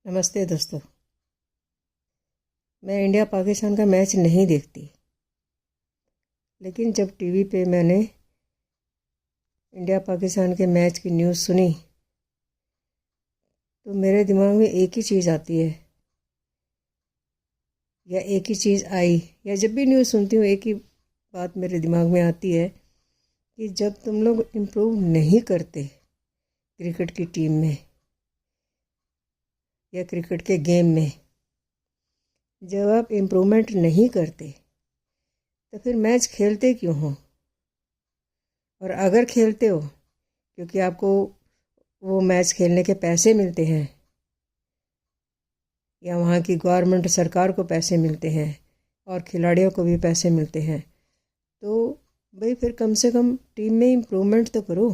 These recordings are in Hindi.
नमस्ते दोस्तों। मैं इंडिया पाकिस्तान का मैच नहीं देखती, लेकिन जब टीवी पे मैंने इंडिया पाकिस्तान के मैच की न्यूज़ सुनी तो मेरे दिमाग में एक ही चीज़ आती है, या एक ही चीज़ आई, या जब भी न्यूज़ सुनती हूँ एक ही बात मेरे दिमाग में आती है कि जब तुम लोग इम्प्रूव नहीं करते क्रिकेट की टीम में या क्रिकेट के गेम में, जब आप इम्प्रूवमेंट नहीं करते तो फिर मैच खेलते क्यों हो? और अगर खेलते हो क्योंकि आपको वो मैच खेलने के पैसे मिलते हैं या वहाँ की गवर्नमेंट सरकार को पैसे मिलते हैं और खिलाड़ियों को भी पैसे मिलते हैं, तो भाई फिर कम से कम टीम में इम्प्रूवमेंट तो करो,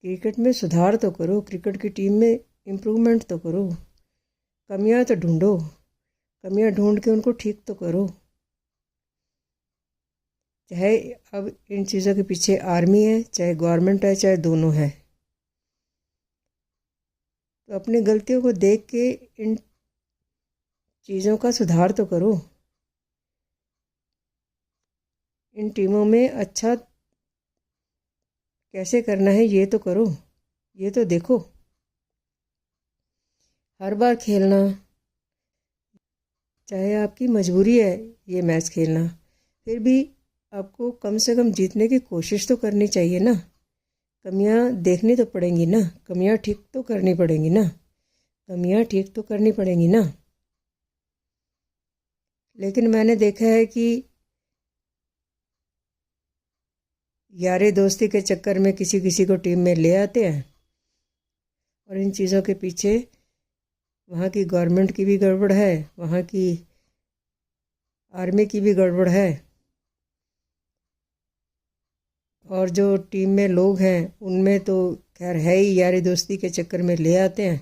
क्रिकेट में सुधार तो करो, क्रिकेट की टीम में इम्प्रूवमेंट तो करो, कमियां तो ढूंढो, कमियां ढूंढ के उनको ठीक तो करो। चाहे अब इन चीज़ों के पीछे आर्मी है, चाहे गवर्नमेंट है, चाहे दोनों है, तो अपनी गलतियों को देख के इन चीज़ों का सुधार तो करो। इन टीमों में अच्छा कैसे करना है ये तो करो, ये तो देखो। हर बार खेलना, चाहे आपकी मजबूरी है ये मैच खेलना, फिर भी आपको कम से कम जीतने की कोशिश तो करनी चाहिए ना। कमियां देखनी तो पड़ेंगी ना, कमियां ठीक तो करनी पड़ेंगी ना, कमियां ठीक तो करनी पड़ेंगी ना। लेकिन मैंने देखा है कि यारी दोस्ती के चक्कर में किसी किसी को टीम में ले आते हैं, और इन चीज़ों के पीछे वहाँ की गवर्नमेंट की भी गड़बड़ है, वहाँ की आर्मी की भी गड़बड़ है, और जो टीम में लोग हैं उनमें तो खैर है ही, यारी दोस्ती के चक्कर में ले आते हैं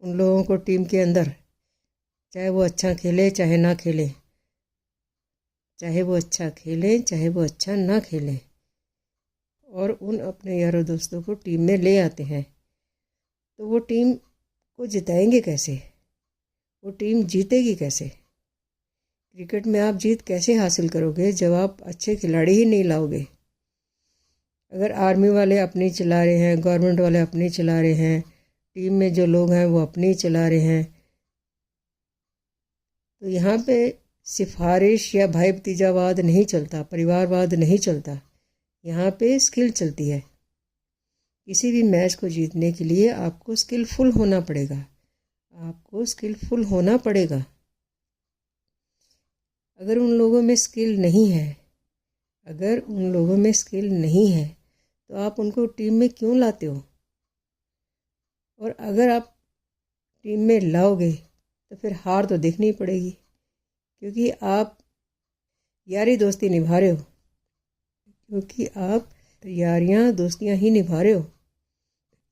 उन लोगों को टीम के अंदर, चाहे वो अच्छा खेले चाहे ना खेले, चाहे वो अच्छा खेले चाहे वो अच्छा ना खेले, और उन अपने यारों दोस्तों को टीम में ले आते हैं। तो वो टीम को जिताएंगे कैसे? वो टीम जीतेगी कैसे? क्रिकेट में आप जीत कैसे हासिल करोगे जब आप अच्छे खिलाड़ी ही नहीं लाओगे? अगर आर्मी वाले अपनी चला रहे हैं, गवर्नमेंट वाले अपनी चला रहे हैं, टीम में जो लोग हैं वो अपनी चला रहे हैं, तो यहाँ पे सिफारिश या भाई भतीजावाद नहीं चलता, परिवारवाद नहीं चलता, यहाँ पे स्किल चलती है। किसी भी मैच को जीतने के लिए आपको स्किलफुल होना पड़ेगा, आपको स्किलफुल होना पड़ेगा। अगर उन लोगों में स्किल नहीं है, अगर उन लोगों में स्किल नहीं है तो आप उनको टीम में क्यों लाते हो? और अगर आप टीम में लाओगे तो फिर हार तो देखनी पड़ेगी, क्योंकि आप यारी दोस्ती निभा रहे हो, क्योंकि आप यारियां दोस्तियां ही निभा रहे हो,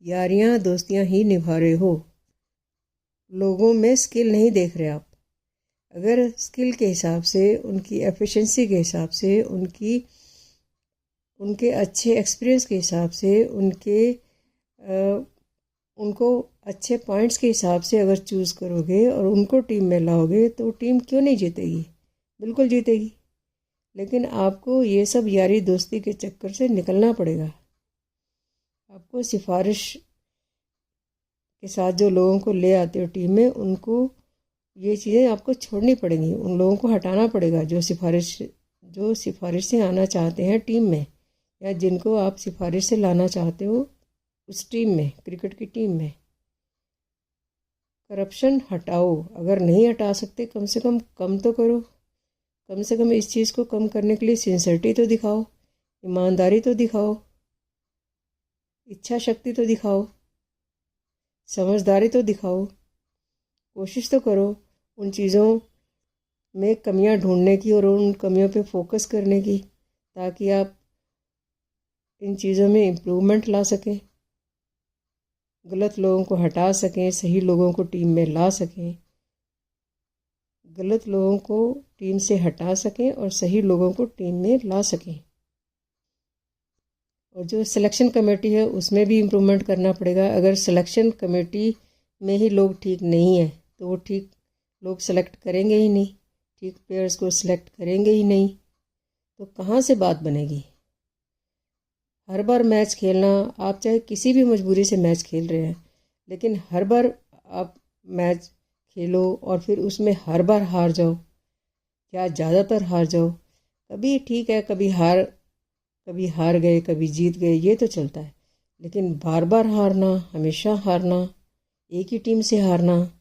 यारियां दोस्तियां ही निभा रहे हो। लोगों में स्किल नहीं देख रहे आप। अगर स्किल के हिसाब से, उनकी एफिशिएंसी के हिसाब से, उनके अच्छे एक्सपीरियंस के हिसाब से, उनको अच्छे पॉइंट्स के हिसाब से अगर चूज़ करोगे और उनको टीम में लाओगे तो टीम क्यों नहीं जीतेगी? बिल्कुल जीतेगी। लेकिन आपको ये सब यारी दोस्ती के चक्कर से निकलना पड़ेगा। आपको सिफारिश के साथ जो लोगों को ले आते हो टीम में, उनको ये चीज़ें आपको छोड़नी पड़ेंगी, उन लोगों को हटाना पड़ेगा जो सिफारिश से आना चाहते हैं टीम में, या जिनको आप सिफारिश से लाना चाहते हो उस टीम में, क्रिकेट की टीम में। करप्शन हटाओ, अगर नहीं हटा सकते कम से कम तो करो। कम से कम इस चीज़ को कम करने के लिए सिंसियरिटी तो दिखाओ, ईमानदारी तो दिखाओ, इच्छा शक्ति तो दिखाओ, समझदारी तो दिखाओ। कोशिश तो करो उन चीज़ों में कमियां ढूंढने की और उन कमियों पे फोकस करने की, ताकि आप इन चीज़ों में इम्प्रूवमेंट ला सकें, गलत लोगों को हटा सकें, सही लोगों को टीम में ला सकें, गलत लोगों को टीम से हटा सकें और सही लोगों को टीम में ला सकें। और जो सिलेक्शन कमेटी है उसमें भी इम्प्रूवमेंट करना पड़ेगा। अगर सिलेक्शन कमेटी में ही लोग ठीक नहीं है तो वो ठीक लोग सेलेक्ट करेंगे ही नहीं, ठीक प्लेयर्स को सिलेक्ट करेंगे ही नहीं, तो कहाँ से बात बनेगी। हर बार मैच खेलना, आप चाहे किसी भी मजबूरी से मैच खेल रहे हैं, लेकिन हर बार आप मैच खेलो और फिर उसमें हर बार हार जाओ या ज़्यादातर हार जाओ, कभी ठीक है, कभी हार गए, कभी जीत गए, ये तो चलता है, लेकिन बार बार हारना, हमेशा हारना, एक ही टीम से हारना,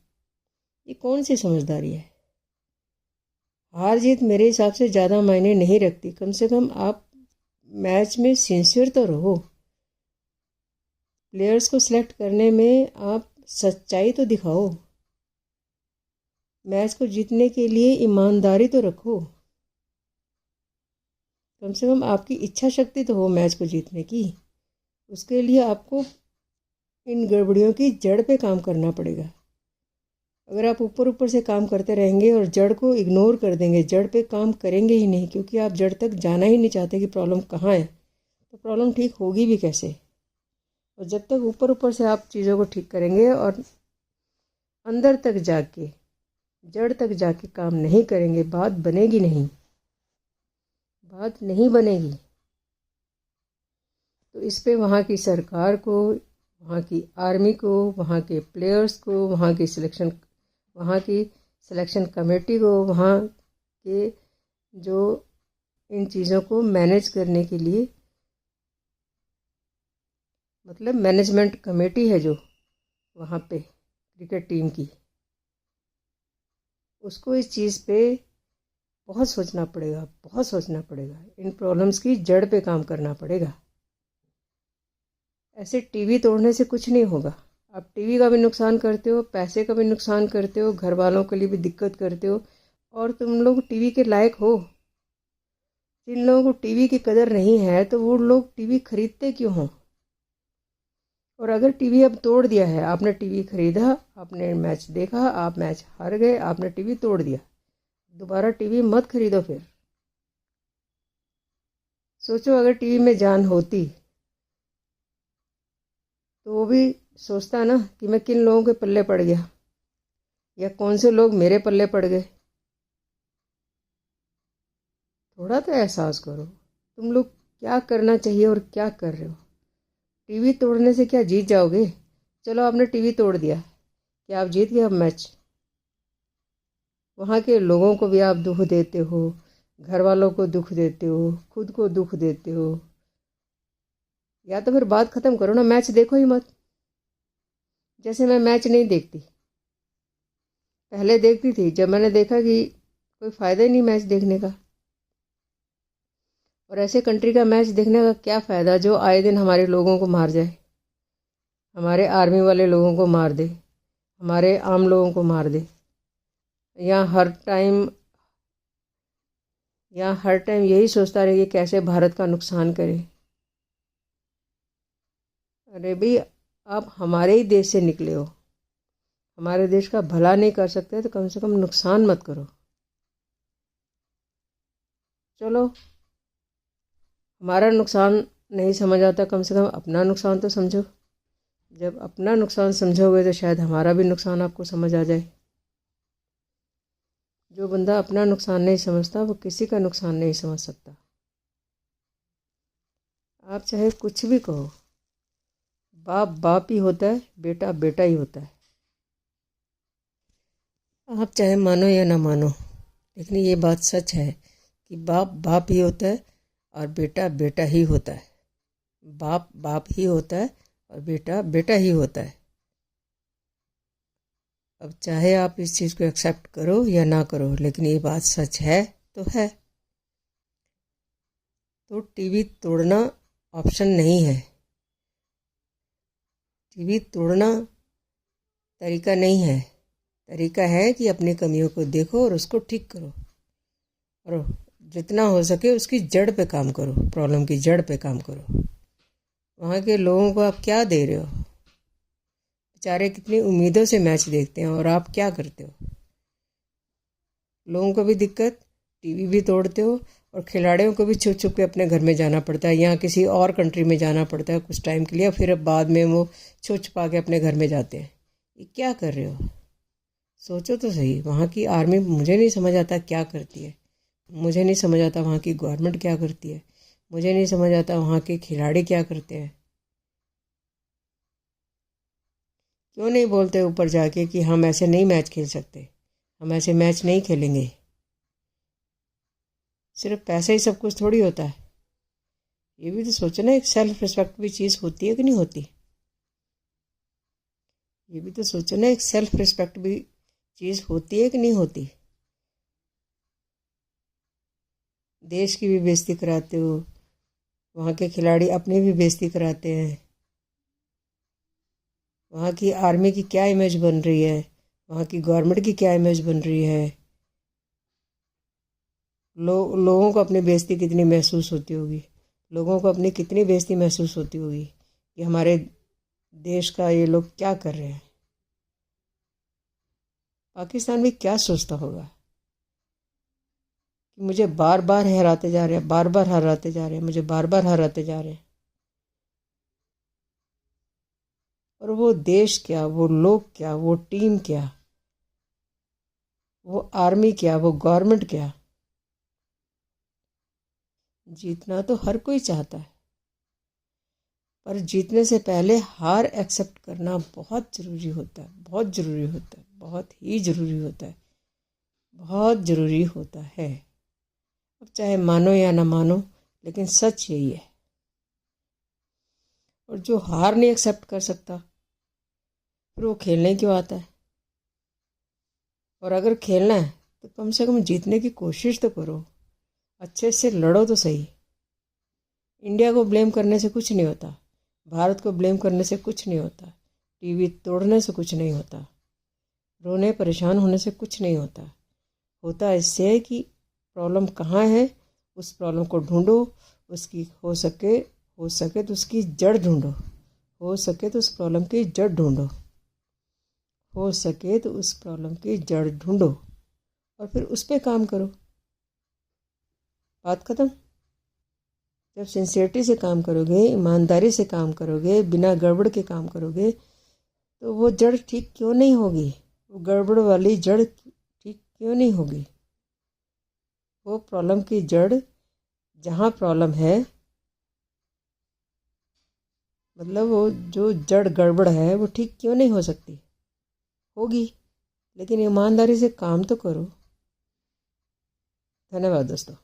ये कौन सी समझदारी है। हार जीत मेरे हिसाब से ज़्यादा मायने नहीं रखती। कम से कम आप मैच में सिंसियर तो रहो। प्लेयर्स को सिलेक्ट करने में आप सच्चाई तो दिखाओ। मैच को जीतने के लिए ईमानदारी तो रखो। कम से कम आपकी इच्छा शक्ति तो हो मैच को जीतने की। उसके लिए आपको इन गड़बड़ियों की जड़ पे काम करना पड़ेगा। अगर आप ऊपर ऊपर से काम करते रहेंगे और जड़ को इग्नोर कर देंगे, जड़ पे काम करेंगे ही नहीं, क्योंकि आप जड़ तक जाना ही नहीं चाहते कि प्रॉब्लम कहाँ है, तो प्रॉब्लम ठीक होगी भी कैसे। और जब तक ऊपर ऊपर से आप चीज़ों को ठीक करेंगे और अंदर तक जाके, जड़ तक जाके काम नहीं करेंगे, बात बनेगी नहीं, बात नहीं बनेगी। तो इस पे वहाँ की सरकार को, वहाँ की आर्मी को, वहाँ के प्लेयर्स को, वहाँ की सिलेक्शन कमेटी को, वहाँ के जो इन चीज़ों को मैनेज करने के लिए, मतलब मैनेजमेंट कमेटी है जो वहाँ पे क्रिकेट टीम की, उसको इस चीज़ पे बहुत सोचना पड़ेगा, बहुत सोचना पड़ेगा। इन प्रॉब्लम्स की जड़ पे काम करना पड़ेगा। ऐसे टीवी तोड़ने से कुछ नहीं होगा। आप टीवी का भी नुकसान करते हो, पैसे का भी नुकसान करते हो, घर वालों के लिए भी दिक्कत करते हो, और तुम लोग टीवी के लायक हो। जिन लोगों को टीवी की कदर नहीं है तो वो लोग टीवी खरीदते क्यों हों। और अगर टीवी अब तोड़ दिया है, आपने टीवी खरीदा, आपने मैच देखा, आप मैच हार गए, आपने टीवी तोड़ दिया, दोबारा टीवी मत खरीदो। फिर सोचो अगर टीवी में जान होती तो वो भी सोचता ना कि मैं किन लोगों के पल्ले पड़ गया, या कौन से लोग मेरे पल्ले पड़ गए। थोड़ा तो एहसास करो तुम लोग क्या करना चाहिए और क्या कर रहे हो। टीवी तोड़ने से क्या जीत जाओगे। चलो आपने टीवी तोड़ दिया, क्या आप जीत गए अब मैच। वहाँ के लोगों को भी आप दुख देते हो, घर वालों को दुख देते हो, खुद को दुख देते हो। या तो फिर बात ख़त्म करो ना, मैच देखो ही मत। जैसे मैं मैच नहीं देखती, पहले देखती थी, जब मैंने देखा कि कोई फ़ायदा ही नहीं मैच देखने का, और ऐसे कंट्री का मैच देखने का क्या फ़ायदा जो आए दिन हमारे लोगों को मार जाए, हमारे आर्मी वाले लोगों को मार दे, हमारे आम लोगों को मार दे, या हर टाइम यही सोचता रहे कि कैसे भारत का नुकसान करे। अरे भाई, आप हमारे ही देश से निकले हो, हमारे देश का भला नहीं कर सकते तो कम से कम नुकसान मत करो। चलो, हमारा नुकसान नहीं समझ आता, कम से कम अपना नुकसान तो समझो। जब अपना नुकसान समझोगे तो शायद हमारा भी नुकसान आपको समझ आ जाए। जो बंदा अपना नुकसान नहीं समझता वो किसी का नुकसान नहीं समझ सकता। आप चाहे कुछ भी कहो, बाप बाप ही होता है, बेटा बेटा ही होता है। आप चाहे मानो या ना मानो, लेकिन ये बात सच है कि बाप बाप ही होता है और बेटा बेटा ही होता है। बाप बाप ही होता है और बेटा बेटा ही होता है। अब चाहे आप इस चीज़ को एक्सेप्ट करो या ना करो, लेकिन ये बात सच है तो है। तो टीवी तोड़ना ऑप्शन नहीं है, टीवी तोड़ना तरीका नहीं है। तरीका है कि अपनी कमियों को देखो और उसको ठीक करो, और जितना हो सके उसकी जड़ पे काम करो, प्रॉब्लम की जड़ पे काम करो। वहाँ के लोगों को आप क्या दे रहे हो। बेचारे कितनी उम्मीदों से मैच देखते हैं और आप क्या करते हो। लोगों को भी दिक्कत, टीवी भी तोड़ते हो और खिलाड़ियों को भी छुप छुप के अपने घर में जाना पड़ता है, यहाँ किसी और कंट्री में जाना पड़ता है कुछ टाइम के लिए, फिर बाद में वो छुप छुपा के अपने घर में जाते हैं। ये क्या कर रहे हो? सोचो तो सही। वहाँ की आर्मी मुझे नहीं समझ आता क्या करती है, मुझे नहीं समझ आता वहाँ की गवर्नमेंट क्या करती है, मुझे नहीं समझ आता वहाँ के खिलाड़ी क्या करते हैं। क्यों नहीं बोलते ऊपर जाके कि हम ऐसे नहीं मैच खेल सकते, हम ऐसे मैच नहीं खेलेंगे। सिर्फ पैसा ही सब कुछ थोड़ी होता है। ये भी तो सोचो ना, एक सेल्फ रिस्पेक्ट भी चीज़ होती है कि नहीं होती। ये भी तो सोचो ना, एक सेल्फ रिस्पेक्ट भी चीज़ होती है कि नहीं होती। देश की भी बेइज्जती कराते हो, वहाँ के खिलाड़ी अपनी भी बेइज्जती कराते हैं। वहाँ की आर्मी की क्या इमेज बन रही है, वहाँ की गवर्नमेंट की क्या इमेज बन रही है। लोगों को अपनी बेइज्जती कितनी महसूस होती होगी, लोगों को अपनी कितनी बेइज्जती महसूस होती होगी कि हमारे देश का ये लोग क्या कर रहे हैं। पाकिस्तान भी क्या सोचता होगा कि मुझे बार बार हराते जा रहे हैं, बार बार हराते जा रहे हैं, मुझे बार बार हराते जा रहे हैं। और वो देश क्या, वो लोग क्या, वो टीम क्या, वो आर्मी क्या, वो गवर्नमेंट क्या। जीतना तो हर कोई चाहता है, पर जीतने से पहले हार एक्सेप्ट करना बहुत ज़रूरी होता है, बहुत ज़रूरी होता है, बहुत ही ज़रूरी होता है, बहुत ज़रूरी होता है। अब चाहे मानो या ना मानो, लेकिन सच यही है। और जो हार नहीं एक्सेप्ट कर सकता, फिर वो खेलने क्यों आता है। और अगर खेलना है तो कम से कम जीतने की कोशिश तो करो, अच्छे से लड़ो तो सही। इंडिया को ब्लेम करने से कुछ नहीं होता, भारत को ब्लेम करने से कुछ नहीं होता, टीवी तोड़ने से कुछ नहीं होता, रोने परेशान होने से कुछ नहीं होता। होता इससे है कि प्रॉब्लम कहाँ है, उस प्रॉब्लम को ढूंढो, उसकी हो सके तो उसकी जड़ ढूंढो, हो सके तो उस प्रॉब्लम की जड़ ढूंढो, हो सके तो उस प्रॉब्लम की जड़ ढूंढो और फिर उस पर काम करो। बात खत्म। जब सिंसियरिटी से काम करोगे, ईमानदारी से काम करोगे, बिना गड़बड़ के काम करोगे, तो वो जड़ ठीक क्यों नहीं होगी, वो गड़बड़ वाली जड़ ठीक क्यों नहीं होगी। वो प्रॉब्लम की जड़, जहाँ प्रॉब्लम है, मतलब वो जो जड़ गड़बड़ है वो ठीक क्यों नहीं हो सकती, होगी। लेकिन ईमानदारी से काम तो करो। धन्यवाद दोस्तों।